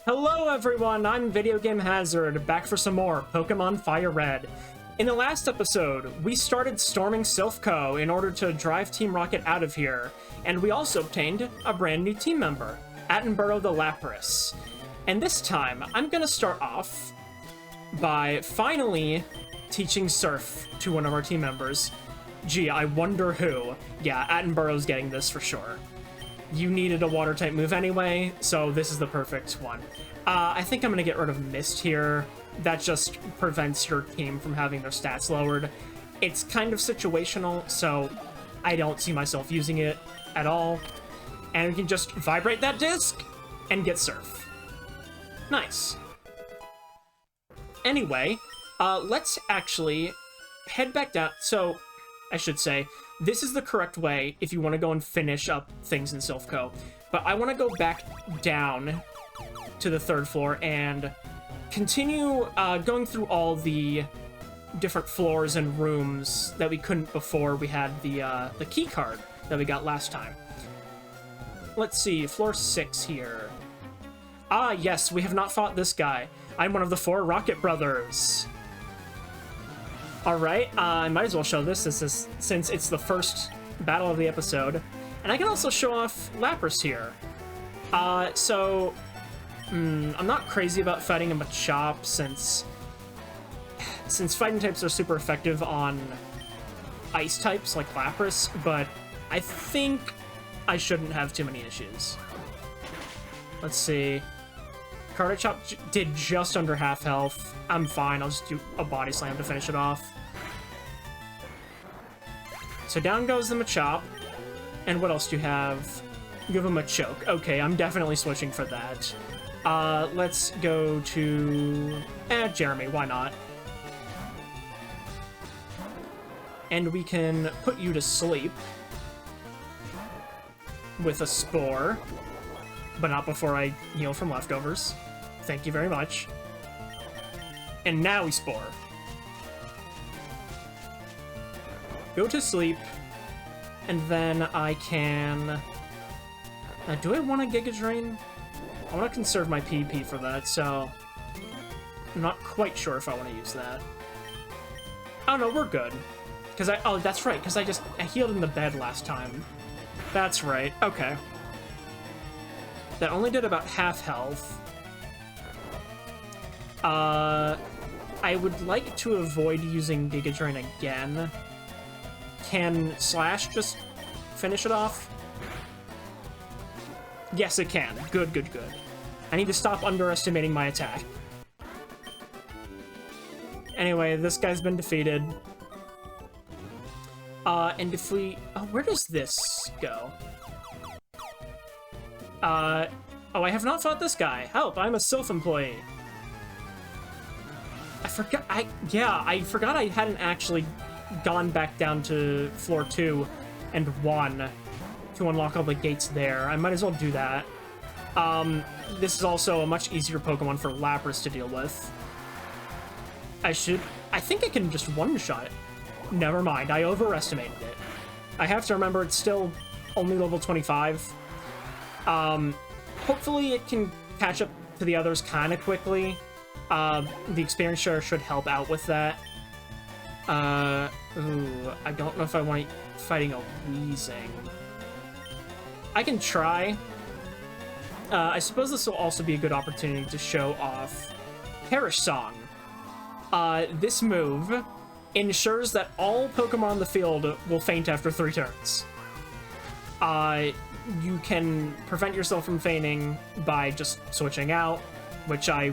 Hello everyone, I'm Video Game Hazard, back for some more Pokemon Fire Red. In the last episode, we started storming Silph Co in order to drive Team Rocket out of here, and we also obtained a brand new team member, Attenborough the Lapras. And this time, I'm gonna start off by finally teaching Surf to one of our team members. Gee, I wonder who. Yeah, Attenborough's getting this for sure. You needed a water-type move anyway, so this is the perfect one. I think I'm gonna get rid of Mist here. That just prevents your team from having their stats lowered. It's kind of situational, so I don't see myself using it at all. And we can just vibrate that disc and get Surf. Nice. Anyway, let's actually head back down. So, I should say, this is the correct way if you want to go and finish up things in Silph Co. But I want to go back down to the 3rd floor and continue going through all the different floors and rooms that we couldn't before we had the key card that we got last time. Let's see, floor 6 here. Ah, yes, we have not fought this guy. I'm one of the 4 Rocket Brothers. Alright, I might as well show this since it's the first battle of the episode. And I can also show off Lapras here. I'm not crazy about fighting a Machop since fighting types are super effective on ice types like Lapras, but I think I shouldn't have too many issues. Let's see. Chop did just under half health. I'm fine, I'll just do a Body Slam to finish it off. So down goes the Machop. And what else do you have? You have a Machoke. Okay, I'm definitely switching for that. Let's go to... Jeremy, why not? And we can put you to sleep with a Spore. But not before I heal from leftovers. Thank you very much. And now we Spore. Go to sleep. And then I can... do I want a Giga Drain? I want to conserve my PP for that, so... I'm not quite sure if I want to use that. Oh no, we're good. Oh, that's right, because I healed in the bed last time. That's right, okay. That only did about half health. I would like to avoid using Giga Drain again. Can Slash just finish it off? Yes, it can. Good, good, good. I need to stop underestimating my attack. Anyway, this guy's been defeated. And if we... Oh, where does this go? Oh, I have not fought this guy. Help, I'm a Silph employee. I forgot I hadn't actually gone back down to floor 2 and 1 to unlock all the gates there. I might as well do that. This is also a much easier Pokemon for Lapras to deal with. I think I can just one-shot it. Never mind, I overestimated it. I have to remember it's still only level 25. Hopefully it can catch up to the others kind of quickly. The experience share should help out with that. Ooh, I don't know if I want fighting a Weezing. I can try. I suppose this will also be a good opportunity to show off Perish Song. This move ensures that all Pokemon in the field will faint after 3 turns. You can prevent yourself from fainting by just switching out, which I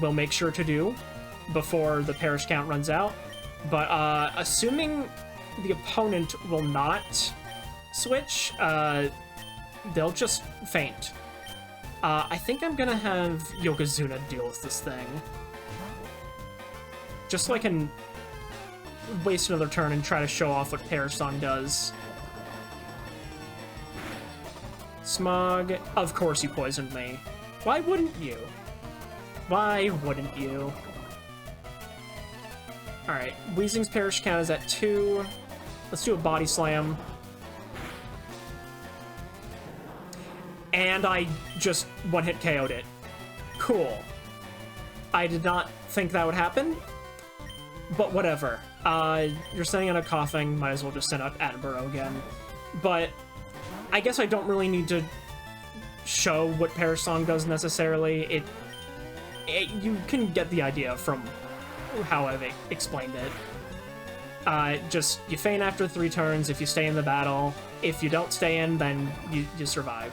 will make sure to do before the Perish count runs out. But assuming the opponent will not switch, they'll just faint. I think I'm gonna have Yokozuna deal with this thing. Just so I can waste another turn and try to show off what Perish Song does. Smog, of course you poisoned me. Why wouldn't you? Why wouldn't you? Alright, Weezing's Perish count is at 2. Let's do a Body Slam. And I just one-hit KO'd it. Cool. I did not think that would happen, but whatever. You're sending out a coughing, might as well just send out Attenborough again. But I guess I don't really need to show what Perish Song does necessarily. You can get the idea from how I've explained it. Just, you feign after 3 turns if you stay in the battle. If you don't stay in, then you survive.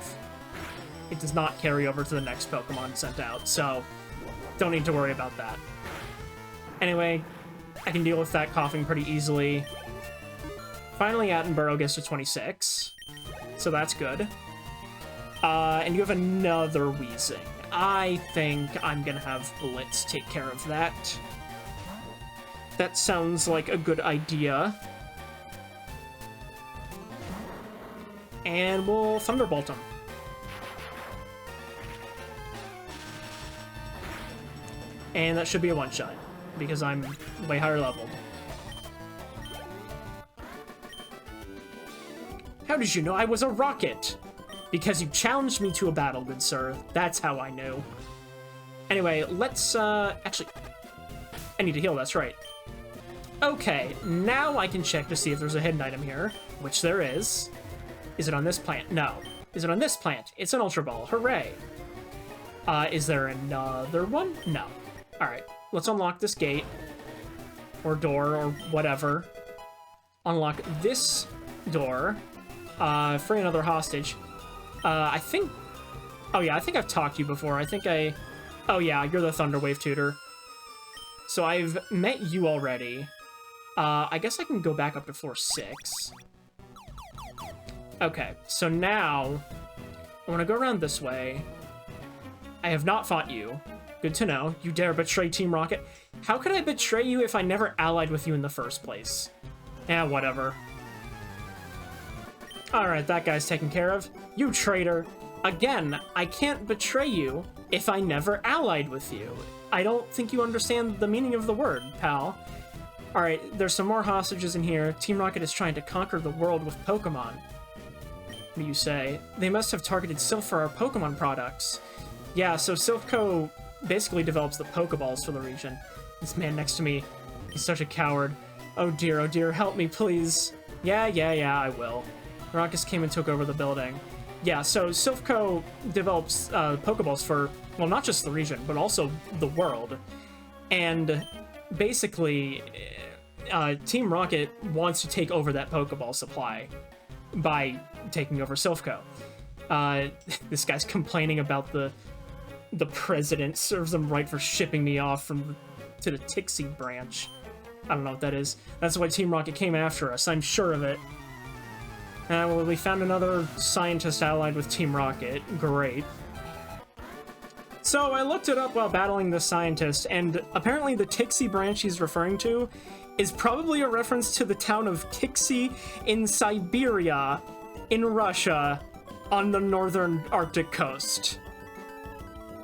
It does not carry over to the next Pokemon sent out, so don't need to worry about that. Anyway, I can deal with that coughing pretty easily. Finally, Attenborough gets to 26, so that's good. And you have another Wheezing. I think I'm gonna have Blitz take care of that. That sounds like a good idea. And we'll Thunderbolt him. And that should be a one-shot, because I'm way higher leveled. How did you know I was a rocket? Because you challenged me to a battle, good sir. That's how I knew. Anyway, let's, actually... I need to heal, that's right. Okay, now I can check to see if there's a hidden item here, which there is. Is it on this plant? No. Is it on this plant? It's an Ultra Ball. Hooray. Is there another one? No. Alright, let's unlock this gate. Or door, or whatever. Unlock this door. Free another hostage. I think... Oh yeah, I think I've talked to you before. I think I... Oh yeah, you're the Thunderwave tutor. So I've met you already. I guess I can go back up to floor 6. Okay, so now... I want to go around this way. I have not fought you. Good to know. You dare betray Team Rocket? How could I betray you if I never allied with you in the first place? Eh, whatever. Alright, that guy's taken care of. You traitor. Again, I can't betray you if I never allied with you. I don't think you understand the meaning of the word, pal. Alright, there's some more hostages in here. Team Rocket is trying to conquer the world with Pokémon. What do you say? They must have targeted Silph for our Pokémon products. Yeah, so Silph Co basically develops the Pokeballs for the region. This man next to me, he's such a coward. Oh dear, help me, please. Yeah, I will. Raucus came and took over the building. Yeah, so Silph Co develops Pokeballs for, well, not just the region, but also the world. And basically, Team Rocket wants to take over that Pokeball supply by taking over Silph Co. This guy's complaining about the president. Serves him right for shipping me off to the Tixie branch. I don't know what that is. That's why Team Rocket came after us, I'm sure of it. Well, we found another scientist allied with Team Rocket. Great. So I looked it up while battling this scientist, and apparently the Tixie branch he's referring to is probably a reference to the town of Tixie in Siberia, in Russia, on the northern Arctic coast.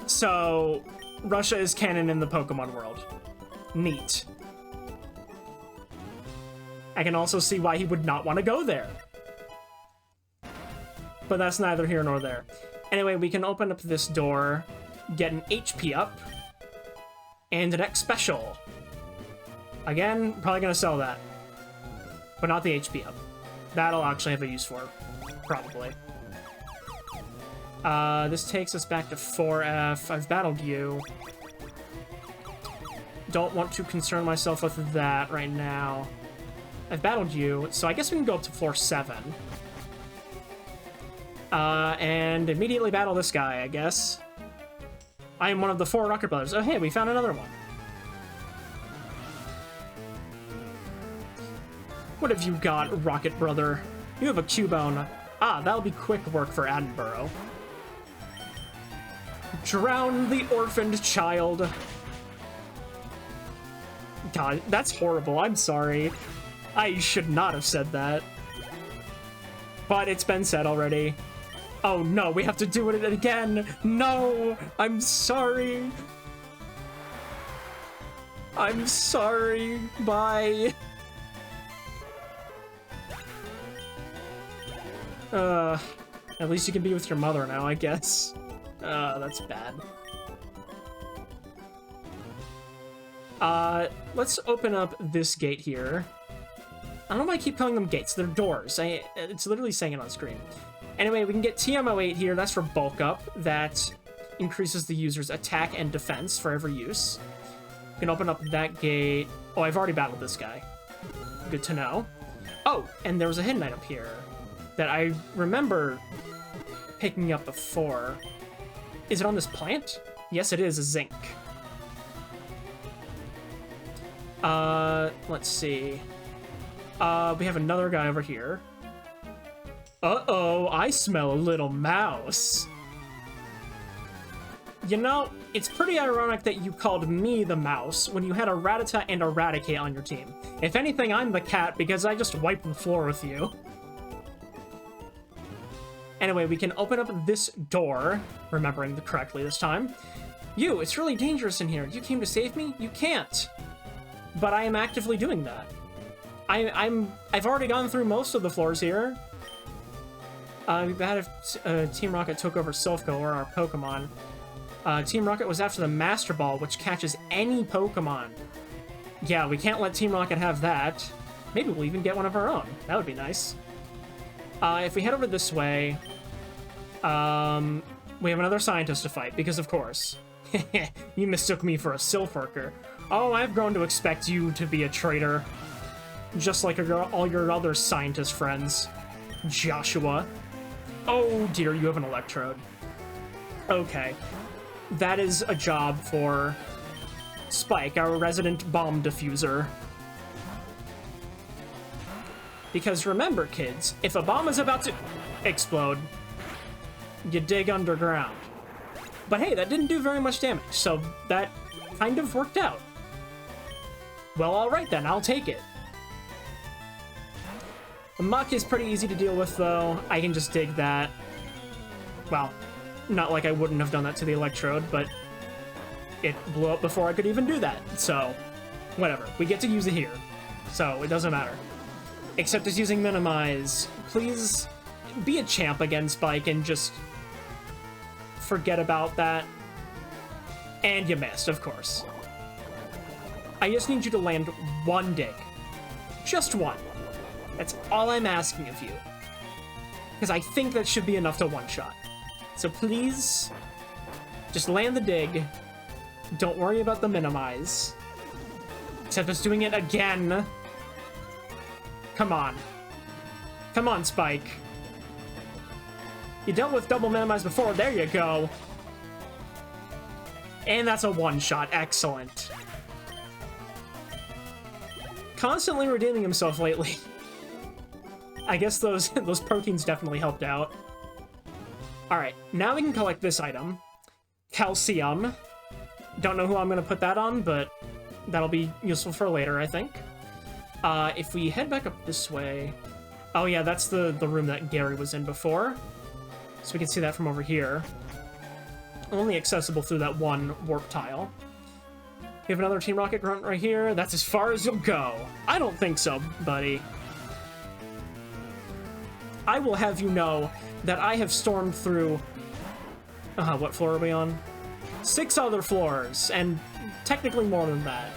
So, Russia is canon in the Pokemon world. Neat. I can also see why he would not want to go there. But that's neither here nor there. Anyway, we can open up this door, get an HP up, and an X special. Again, probably gonna sell that. But not the HP up. That'll actually have a use for, probably. This takes us back to 4F. I've battled you. Don't want to concern myself with that right now. I've battled you, so I guess we can go up to floor 7. And immediately battle this guy, I guess. I am one of the 4 Rocket Brothers. Oh, hey, we found another one. What have you got, Rocket Brother? You have a Cubone. Ah, that'll be quick work for Attenborough. Drown the orphaned child. God, that's horrible. I'm sorry. I should not have said that. But it's been said already. Oh no, we have to do it again. No, I'm sorry. I'm sorry. Bye. At least you can be with your mother now, I guess. That's bad. Let's open up this gate here. I don't know why I keep calling them gates. They're doors. It's literally saying it on screen. Anyway, we can get TMO8 here. That's for bulk up. That increases the user's attack and defense for every use. We can open up that gate. Oh, I've already battled this guy. Good to know. Oh, and there was a hidden item here that I remember picking up before. Is it on this plant? Yes, it is. A zinc. Let's see. We have another guy over here. Uh-oh, I smell a little mouse. You know, it's pretty ironic that you called me the mouse when you had a Rattata and a Raticate on your team. If anything, I'm the cat because I just wiped the floor with you. Anyway, we can open up this door, remembering correctly this time. You, it's really dangerous in here. You came to save me? You can't. But I am actively doing that. I've already gone through most of the floors here. We've had if Team Rocket took over Silph Co, or our Pokemon. Team Rocket was after the Master Ball, which catches any Pokemon. Yeah, we can't let Team Rocket have that. Maybe we'll even get one of our own. That would be nice. If we head over this way, we have another scientist to fight, because of course. You mistook me for a Silph worker. Oh, I've grown to expect you to be a traitor. Just like all your other scientist friends. Joshua. Oh dear, you have an electrode. Okay. That is a job for Spike, our resident bomb diffuser. Because remember, kids, if a bomb is about to explode, you dig underground. But hey, that didn't do very much damage, so that kind of worked out. Well, alright then, I'll take it. The muck is pretty easy to deal with, though. I can just dig that. Well, not like I wouldn't have done that to the electrode, but it blew up before I could even do that. So, whatever. We get to use it here, so it doesn't matter. Except it's using Minimize. Please be a champ again, Spike, and just forget about that. And you missed, of course. I just need you to land one dig. Just one. That's all I'm asking of you. Because I think that should be enough to one-shot. So please, just land the dig. Don't worry about the Minimize. Except it's doing it again. Come on. Come on, Spike. You dealt with double Minimize before. There you go. And that's a one-shot. Excellent. Constantly redeeming himself lately. I guess those proteins definitely helped out. Alright, now we can collect this item. Calcium. Don't know who I'm going to put that on, but that'll be useful for later, I think. If we head back up this way... Oh yeah, that's the room that Gary was in before. So we can see that from over here. Only accessible through that one warp tile. We have another Team Rocket grunt right here. That's as far as you'll go. I don't think so, buddy. I will have you know that I have stormed through... what floor are we on? 6 other floors, and technically more than that.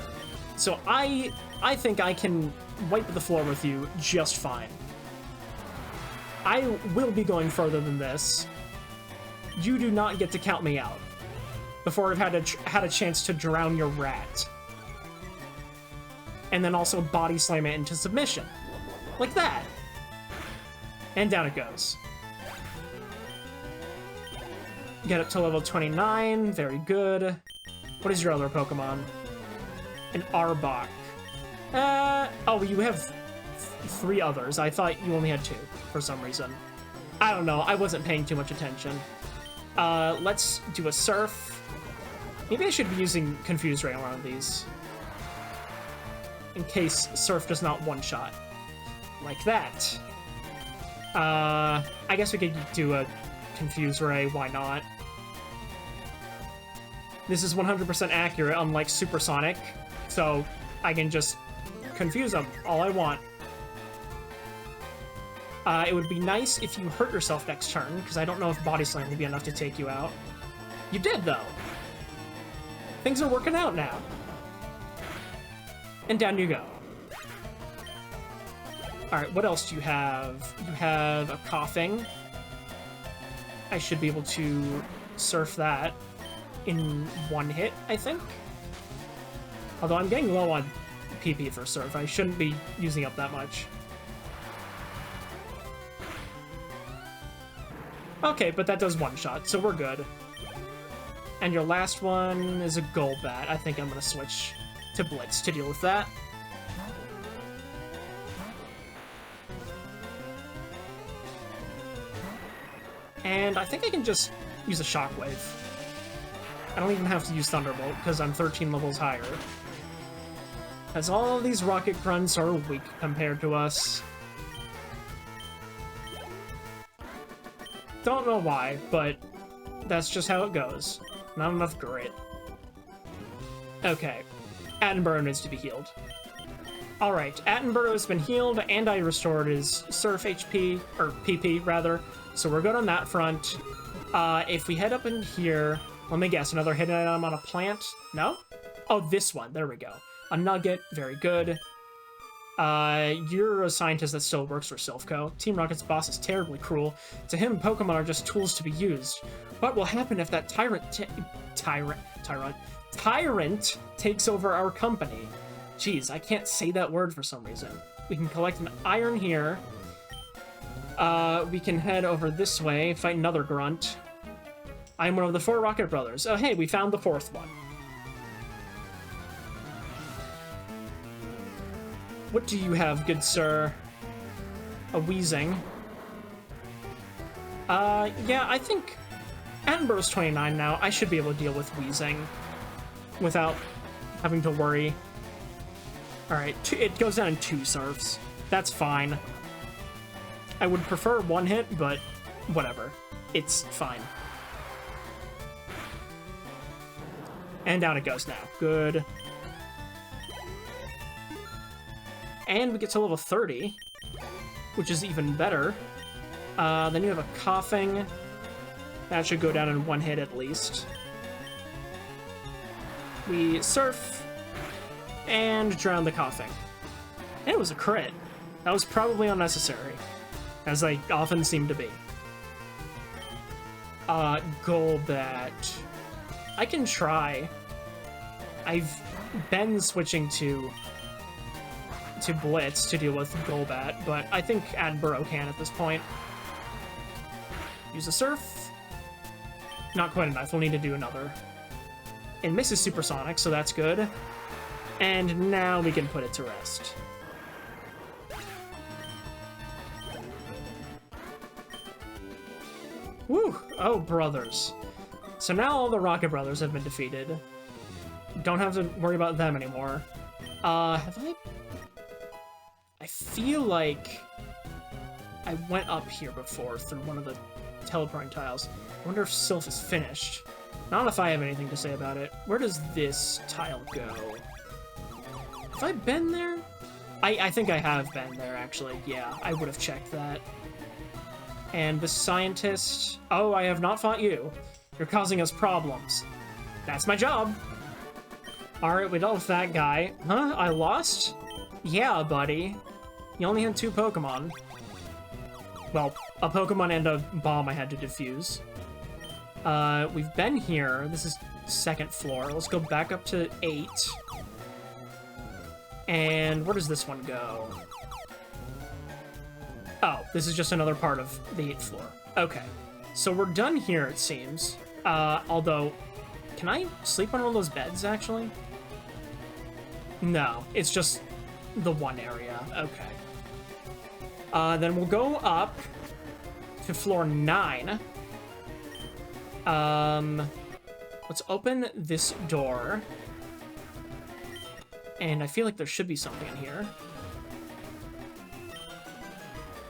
So I think I can wipe the floor with you just fine. I will be going further than this. You do not get to count me out before I've had a chance to drown your rat. And then also body slam it into submission. Like that. And down it goes. Get up to level 29. Very good. What is your other Pokemon? An Arbok. Oh, you have 3 others. I thought you only had 2 for some reason. I don't know. I wasn't paying too much attention. Let's do a Surf. Maybe I should be using Confuse Ray on one of these. In case Surf does not one-shot. Like that. I guess we could do a Confuse Ray, why not? This is 100% accurate, unlike Supersonic, so I can just confuse them all I want. It would be nice if you hurt yourself next turn, because I don't know if Body Slam will be enough to take you out. You did, though! Things are working out now. And down you go. Alright, what else do you have? You have a coughing. I should be able to surf that in one hit, I think. Although I'm getting low on PP for surf. I shouldn't be using up that much. Okay, but that does one shot, so we're good. And your last one is a Golbat. I think I'm gonna switch to Blitz to deal with that. And I think I can just use a Shockwave. I don't even have to use Thunderbolt, because I'm 13 levels higher. As all of these Rocket Grunts are weak compared to us. Don't know why, but that's just how it goes. Not enough grit. Okay. Attenborough needs to be healed. Alright, Attenborough has been healed, and I restored his Surf HP, or PP, rather. So we're good on that front. If we head up in here... Let me guess, another hit item on a plant? No? Oh, this one. There we go. A nugget. Very good. You're a scientist that still works for Silph Co. Team Rocket's boss is terribly cruel. To him, Pokemon are just tools to be used. What will happen if that tyrant takes over our company? Jeez, I can't say that word for some reason. We can collect an iron here. We can head over this way, fight another grunt. I'm one of the 4 Rocket Brothers. Oh, hey, we found the 4th one. What do you have, good sir? A Weezing. Yeah, I think Attenborough's 29 now. I should be able to deal with Weezing without having to worry. Alright, it goes down in 2 surfs. That's fine. I would prefer 1 hit, but whatever. It's fine. And down it goes now. Good. And we get to level 30, which is even better. Then you have a coughing. That should go down in 1 hit at least. We surf and drown the coughing. And it was a crit. That was probably unnecessary, as they often seem to be. Golbat. I can try. I've been switching to Blitz to deal with Golbat, but I think Attenborough can at this point. Use a Surf. Not quite enough. We'll need to do another. It misses Supersonic, so that's good. And now we can put it to rest. Woo! Oh, brothers. So now all the Rocket Brothers have been defeated. Don't have to worry about them anymore. Have I feel like I went up here before through one of the teleporting tiles. I wonder if Silph is finished. Not if I have anything to say about it. Where does this tile go? Have I been there? I think I have been there, actually. Yeah, I would have checked that. And the scientist... Oh, I have not fought you. You're causing us problems. That's my job. Alright, we dealt with that guy. Huh? I lost? Yeah, buddy. You only had 2 Pokemon. Well, a Pokemon and a bomb I had to defuse. We've been here. This is 2nd floor. Let's go back up to 8. And where does this one go? Oh, this is just another part of the 8th floor. Okay. So we're done here, it seems. Although, can I sleep on one of those beds, actually? No, it's just the one area. Okay. Then we'll go up to floor 9. Let's open this door. And I feel like there should be something in here.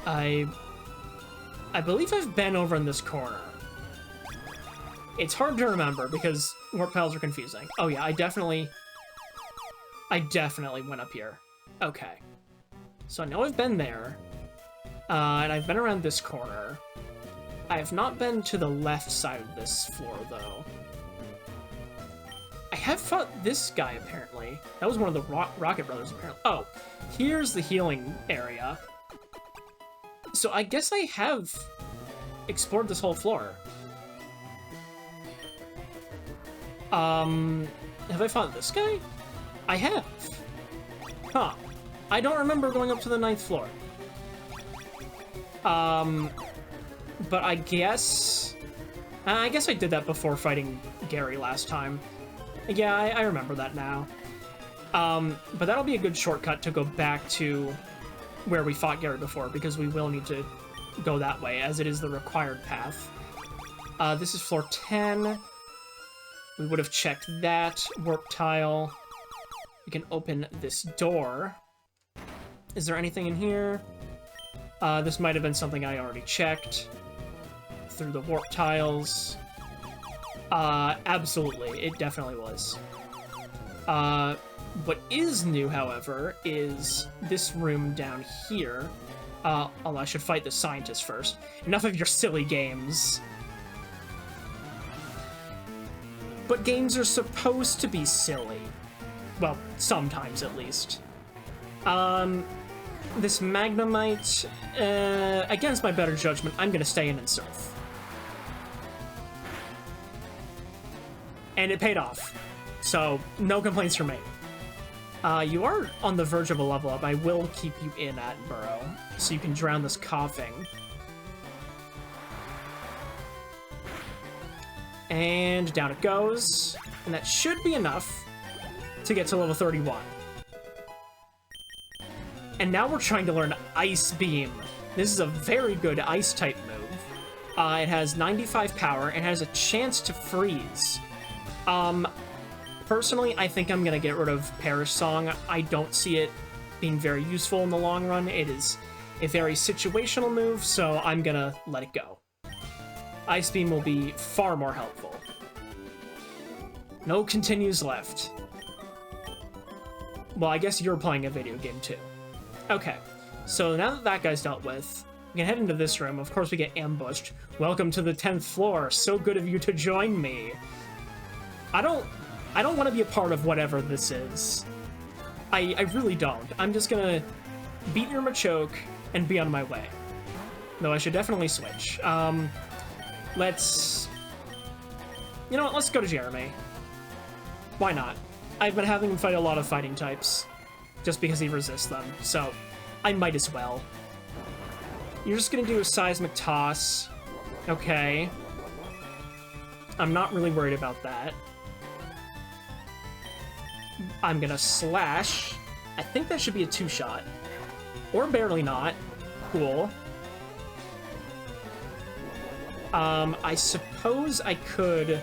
I believe I've been over in this corner. It's hard to remember because warp tiles are confusing. Oh yeah, I definitely went up here. Okay. So I know I've been there. And I've been around this corner. I have not been to the left side of this floor, though. I have fought this guy, apparently. That was one of the Rocket Brothers, apparently. Oh, here's the healing area. So I guess I have explored this whole floor. Have I fought this guy? I have. Huh. I don't remember going up to the 9th floor. But I guess I did that before fighting Gary last time. Yeah, I remember that now. But that'll be a good shortcut to go back to where we fought Gary before, because we will need to go that way, as it is the required path. This is floor 10. We would have checked that. Warp tile. We can open this door. Is there anything in here? This might have been something I already checked. Through the warp tiles. Absolutely, it definitely was. What is new, however, is this room down here. Although I should fight the scientist first. Enough of your silly games. But games are supposed to be silly. Well, sometimes at least. This Magnemite, against my better judgment, I'm gonna stay in and surf. And it paid off. So, no complaints from me. You are on the verge of a level up. I will keep you in Attenborough, so you can drown this coughing. And down it goes. And that should be enough to get to level 31. And now we're trying to learn Ice Beam. This is a very good Ice-type move. It has 95 power and has a chance to freeze. Personally, I think I'm gonna get rid of Perish Song. I don't see it being very useful in the long run. It is a very situational move, so I'm gonna let it go. Ice Beam will be far more helpful. No continues left. Well, I guess you're playing a video game too. Okay, so now that that guy's dealt with, we can head into this room. Of course, we get ambushed. Welcome to the 10th floor. So good of you to join me. I don't want to be a part of whatever this is. I really don't. I'm just gonna beat your Machoke and be on my way. Though I should definitely switch. Let's... You know what, let's go to Jeremy. Why not? I've been having him fight a lot of fighting types, just because he resists them, so I might as well. You're just gonna do a Seismic Toss. Okay. I'm not really worried about that. I'm gonna Slash. I think that should be a 2-shot. Or barely not. Cool. I suppose I could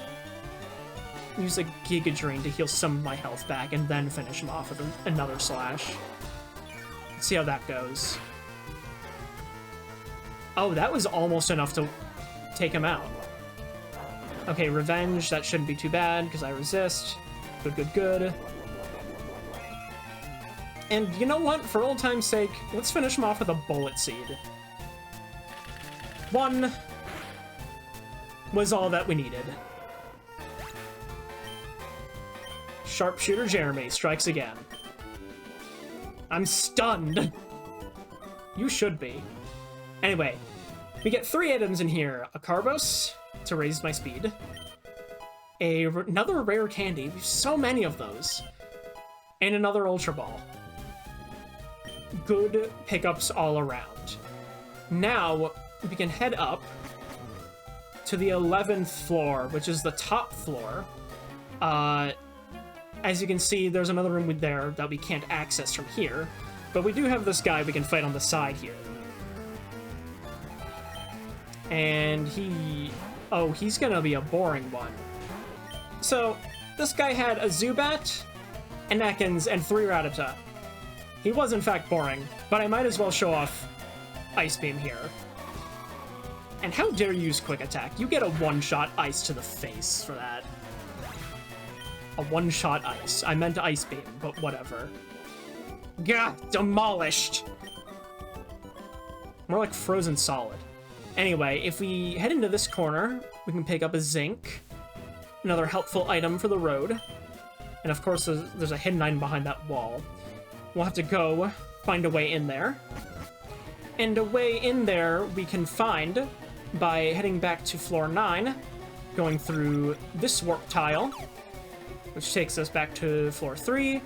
use a Giga Drain to heal some of my health back and then finish him off with another Slash. Let's see how that goes. Oh, that was almost enough to take him out. Okay, Revenge, that shouldn't be too bad because I resist. Good, good, good. And you know what? For old time's sake, let's finish him off with a Bullet Seed. 1 was all that we needed. Sharpshooter Jeremy strikes again. I'm stunned. You should be. Anyway, we get 3 items in here. A Carbos to raise my speed. Another rare candy. We have so many of those. And another Ultra Ball. Good pickups all around. Now, we can head up to the 11th floor, which is the top floor. As you can see, there's another room there that we can't access from here, but we do have this guy we can fight on the side here. And he's gonna be a boring one. So, this guy had a Zubat, an Ekans, and 3 Rattata. He was in fact boring, but I might as well show off Ice Beam here. And how dare you use Quick Attack? You get a 1-shot Ice to the face for that. A 1-shot Ice. I meant Ice Beam, but whatever. Gah! Demolished! More like Frozen Solid. Anyway, if we head into this corner, we can pick up a Zinc. Another helpful item for the road. And of course, there's a hidden item behind that wall. We'll have to go find a way in there. And a way in there we can find by heading back to floor 9, going through this warp tile, which takes us back to floor 3,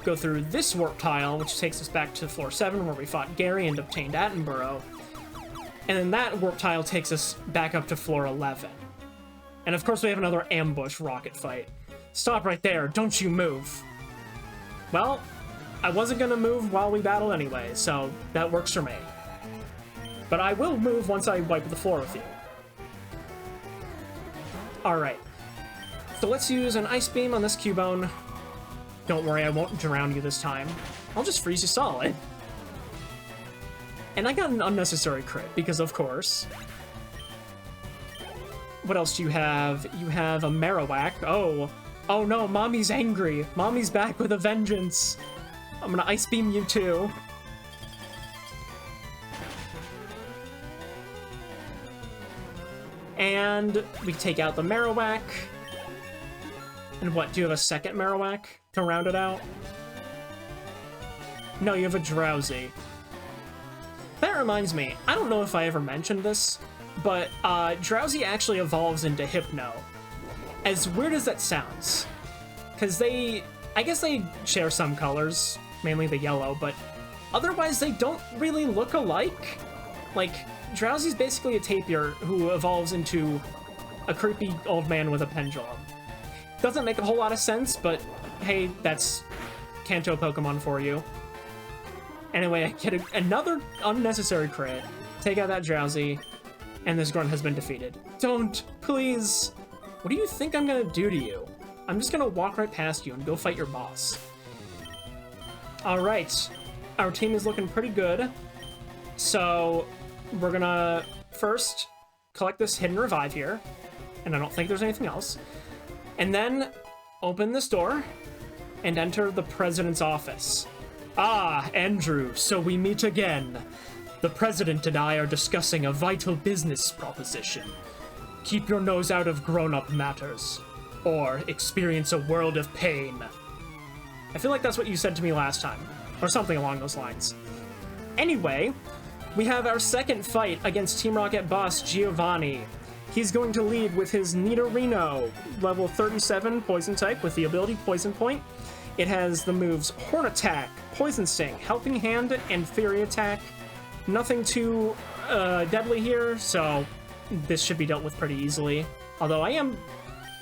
go through this warp tile, which takes us back to floor 7, where we fought Gary and obtained Attenborough. And then that warp tile takes us back up to floor 11. And of course we have another ambush rocket fight. Stop right there, don't you move. Well, I wasn't gonna move while we battle anyway, so that works for me. But I will move once I wipe the floor with you. Alright. So let's use an Ice Beam on this Cubone. Don't worry, I won't drown you this time. I'll just freeze you solid. And I got an unnecessary crit, because of course. What else do you have? You have a Marowak. Oh no, Mommy's angry. Mommy's back with a vengeance. I'm gonna Ice Beam you too. And we take out the Marowak. And what, do you have a second Marowak to round it out? No, you have a Drowsy. That reminds me, I don't know if I ever mentioned this, but Drowsy actually evolves into Hypno. As weird as that sounds, because I guess they share some colors, mainly the yellow, but otherwise they don't really look alike. Like, Drowsy's basically a tapir who evolves into a creepy old man with a pendulum. Doesn't make a whole lot of sense, but hey, that's Kanto Pokemon for you. Anyway, I get another unnecessary crit, take out that Drowsy, and this grunt has been defeated. Don't, please! What do you think I'm gonna do to you? I'm just gonna walk right past you and go fight your boss. Alright, our team is looking pretty good, so we're gonna first collect this hidden revive here, and I don't think there's anything else, and then open this door and enter the president's office. Ah, Andrew, so we meet again. The president and I are discussing a vital business proposition. Keep your nose out of grown-up matters, or experience a world of pain. I feel like that's what you said to me last time, or something along those lines. Anyway, we have our second fight against Team Rocket boss Giovanni. He's going to lead with his Nidorino, level 37 poison type with the ability Poison Point. It has the moves Horn Attack, Poison Sting, Helping Hand, and Fury Attack. Nothing too deadly here, so this should be dealt with pretty easily. Although I am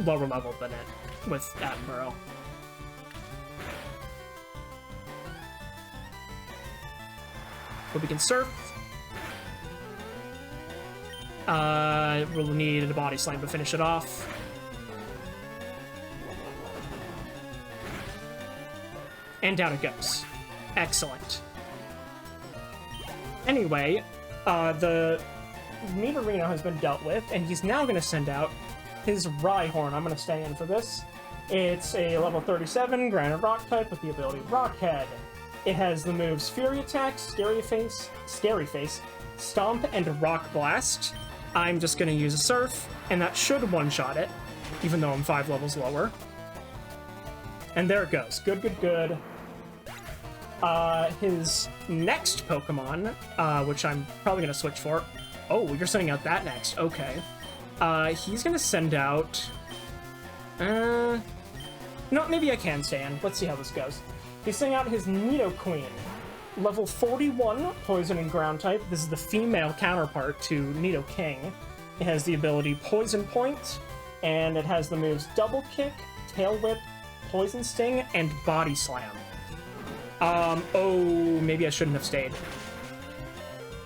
lower level than it with Attenborough. But we can Surf. We'll need a Body Slam to finish it off. And down it goes. Excellent. Anyway, the Nidorino has been dealt with, and he's now going to send out his Rhyhorn. I'm going to stay in for this. It's a level 37 Granite Rock type with the ability Rock Head. It has the moves Fury Attack, Scary Face, Stomp, and Rock Blast. I'm just going to use a Surf, and that should one-shot it, even though I'm 5 levels lower. And there it goes. Good, good, good. His next Pokemon, which I'm probably going to switch for. Oh, you're sending out that next. Okay. He's going to send out... No, maybe I can stay in. Let's see how this goes. He's sending out his Nidoqueen. Level 41, Poison and Ground type. This is the female counterpart to Nidoking. It has the ability Poison Point, and it has the moves Double Kick, Tail Whip, Poison Sting, and Body Slam. Oh, maybe I shouldn't have stayed.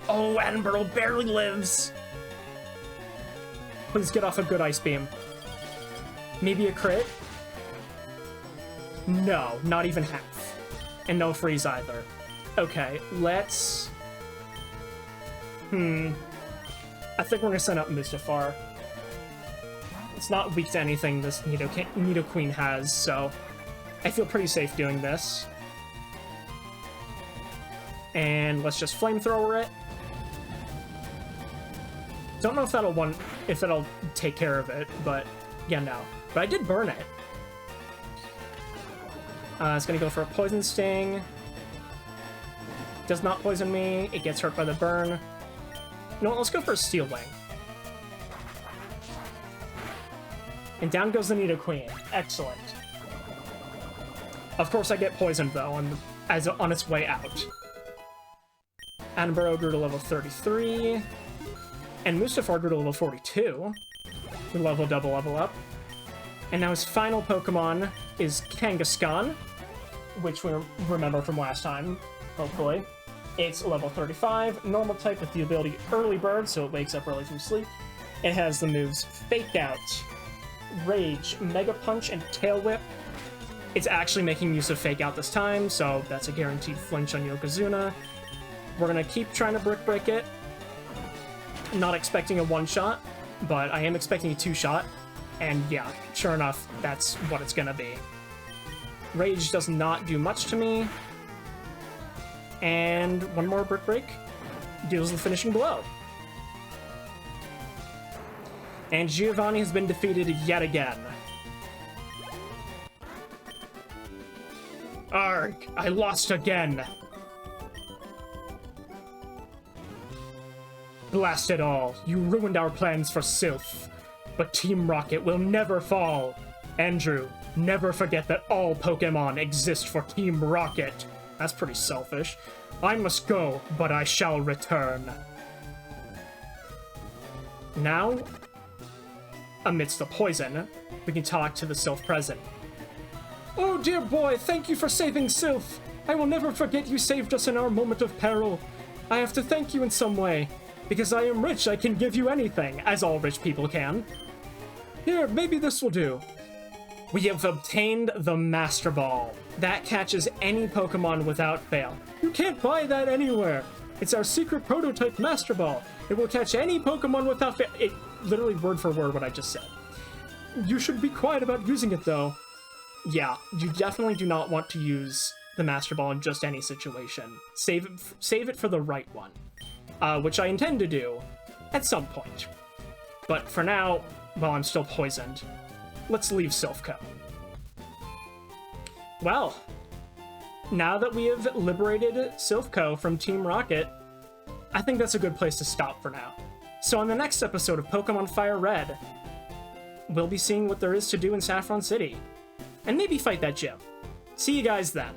Oh, Attenborough barely lives! Please get off a good Ice Beam. Maybe a crit? No, not even half. And no freeze either. Okay, let's... I think we're gonna send out Mustafar. It's not weak to anything this Nidoqueen has, so I feel pretty safe doing this. And let's just Flamethrower it. Don't know if that'll take care of it, but yeah, no. But I did burn it. It's gonna go for a Poison Sting. Does not poison me. It gets hurt by the burn. No, let's go for a Steel Wing. And down goes the Nidoqueen. Excellent. Of course I get poisoned, though, on its way out. Anbaro grew to level 33. And Mustafar grew to level 42. We double level up. And now his final Pokemon is Kangaskhan, which we remember from last time, hopefully. It's level 35, normal type with the ability Early Bird, so it wakes up early from sleep. It has the moves Fake Out, Rage, Mega Punch, and Tail Whip. It's actually making use of Fake Out this time, so that's a guaranteed flinch on Yokozuna. We're gonna keep trying to Brick Break it. Not expecting a one-shot, but I am expecting a two-shot. And yeah, sure enough, that's what it's gonna be. Rage does not do much to me. And one more Brick Break deals the finishing blow. And Giovanni has been defeated yet again. Arg, I lost again. Blast it all, you ruined our plans for Silph. But Team Rocket will never fall. Andrew, never forget that all Pokémon exist for Team Rocket. That's pretty selfish. I must go, but I shall return. Now, amidst the poison, we can talk to the Silph present. Oh dear boy, thank you for saving Silph. I will never forget you saved us in our moment of peril. I have to thank you in some way. Because I am rich, I can give you anything, as all rich people can. Here, maybe this will do. We have obtained the Master Ball. That catches any Pokemon without fail. You can't buy that anywhere. It's our secret prototype Master Ball. It will catch any Pokemon without fail. It literally word for word what I just said. You should be quiet about using it, though. Yeah, you definitely do not want to use the Master Ball in just any situation. Save it for the right one. Which I intend to do at some point. But for now, while I'm still poisoned, let's leave Silph Co. Well, now that we have liberated Silph Co from Team Rocket, I think that's a good place to stop for now. So on the next episode of Pokemon Fire Red, we'll be seeing what there is to do in Saffron City. And maybe fight that gym. See you guys then.